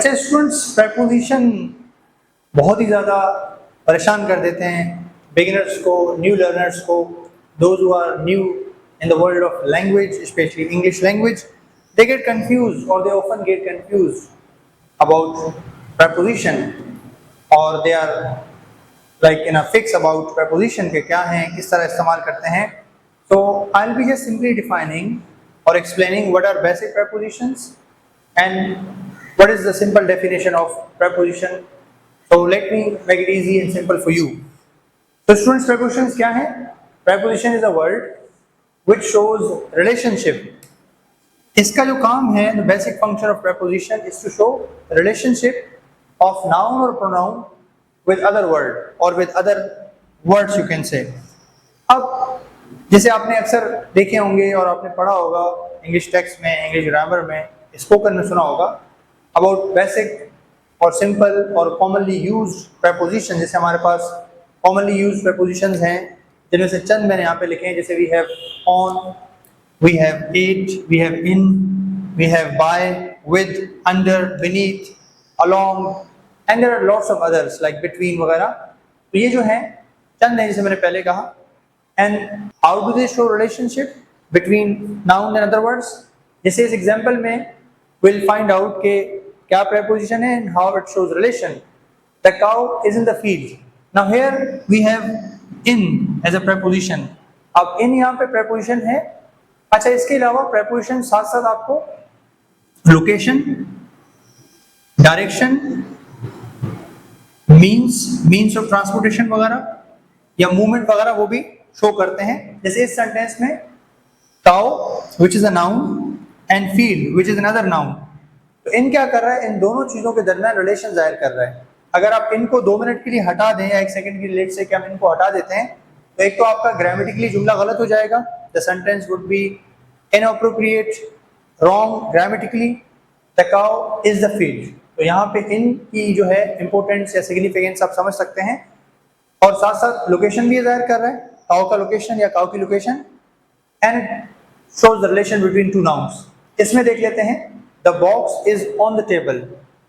अच्छा students, preposition बहुत ही ज़्यादा परेशान कर देते हैं बिगिनर्स को, न्यू लर्नर्स को, those who are new in the world of language, especially English language. They get confused, or they often get confused about preposition, or they are like in a fix about preposition के क्या हैं, किस तरह इस्तेमाल करते हैं. So I'll be just simply defining or explaining what are basic prepositions and what is the simple definition of preposition. So let me make it easy and simple for you. So students, prepositions क्या हैं? Preposition is a word which shows relationship. इसका जो काम है, the basic function of preposition is to show relationship of noun or pronoun with other word or with other words you can say. अब जैसे आपने अक्सर देखे होंगे और आपने पढ़ा होगा इंग्लिश टेक्स्ट में, इंग्लिश ग्रामर में, स्पोकन में सुना होगा about basic और simple और commonly used preposition. जैसे हमारे पास commonly used prepositions हैं जिनमें से चंद मैंने यहाँ पे लिखे हैं. जैसे we have on, we have at, we have in, we have by, with, under, beneath, along and there are lots of others like between वगैरह. तो ये जो है चंद हैं जैसे मैंने पहले कहा. And how do they show relationship between noun and other words. जैसे इस एग्जाम्पल में विल फाइंड आउट के क्या preposition है and how it shows relation. The cow is in the field. Now here we have in as a preposition. अब in यहाँ पे preposition है. अच्छा, इसके अलावा preposition साथ साथ आपको location, direction, means of transportation वगैरह या movement वगैरह वो भी show करते हैं. जैसे इस सेंटेंस में cow which is a noun and field which is another noun. तो इन क्या कर रहा है, इन दोनों चीजों के दरमियान रिलेशन जाहिर कर रहा है. अगर आप इनको 2 मिनट के लिए हटा दें या 1 सेकंड के लिए लेट से कि हम इनको हटा देते हैं तो एक तो आपका ग्रामेटिकली जुमला गलत हो जाएगा. The sentence would be inappropriate, wrong grammatically. The cow is the field. तो यहाँ पे इन की जो है इंपॉर्टेंस या सिग्निफिकेंस आप समझ सकते हैं. और साथ साथ लोकेशन भी जाहिर कर रहा है, काउ का लोकेशन या काउ की location. And shows the relation between two nouns. इसमें देख लेते हैं the box is on the table.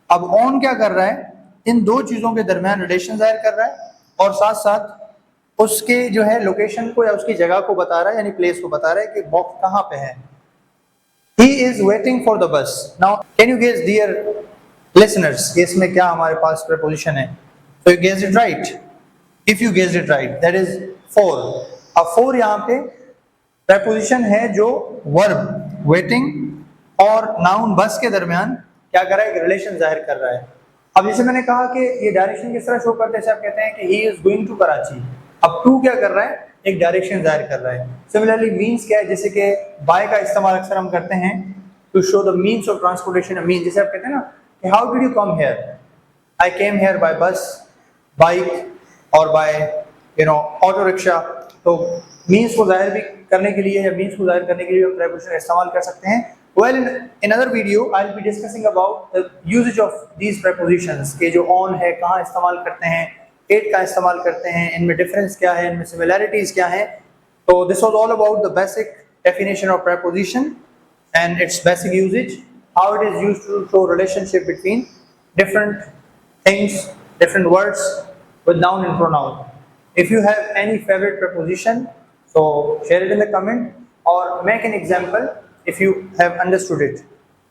अब ऑन क्या कर रहा है, इन दो चीजों के दरमियान रिलेशन जाहिर कर रहा है और साथ साथ उसके जो है लोकेशन को या उसकी जगह को बता रहा है, यानी प्लेस को बता रहा है कि बॉक्स कहाँ पे है. He is waiting for the bus. Now can you guess dear listeners, इसमें क्या हमारे पास preposition है? So you guessed it right. If you guessed it right, that is for. अब for यहाँ पे preposition है जो verb waiting और noun bus के दरमियान क्या कर रहा है, रिलेशन जाहिर कर रहा है. अब जैसे मैंने कहा कि ये डायरेक्शन किस तरह शो करते हैं, आप कहते हैं कि he is going to Karachi. अब टू क्या कर रहा है, एक डायरेक्शन जाहिर कर रहा है. सिमिलरली मींस क्या है, जैसे कि बाय का इस्तेमाल अक्सर हम करते हैं to show the means of transportation. Mean जैसे आप कहते हैं ना कि how did you come here, I came here by bus, bike और बाय ऑटो रिक्शा. तो मींस को जाहिर भी करने के लिए या मींस को जाहिर करने के लिए हम प्रीपोजिशन इस्तेमाल कर सकते हैं. Well, in another video, I'll be discussing about the usage of these prepositions. के जो on है कहाँ इस्तेमाल करते हैं, it का इस्तेमाल करते हैं, इनमें difference क्या है, इनमें similarities क्या हैं. So this was all about the basic definition of preposition and its basic usage, how it is used to show relationship between different things, different words with noun and pronoun. If you have any favorite preposition, so share it in the comment or make an example if you have understood it.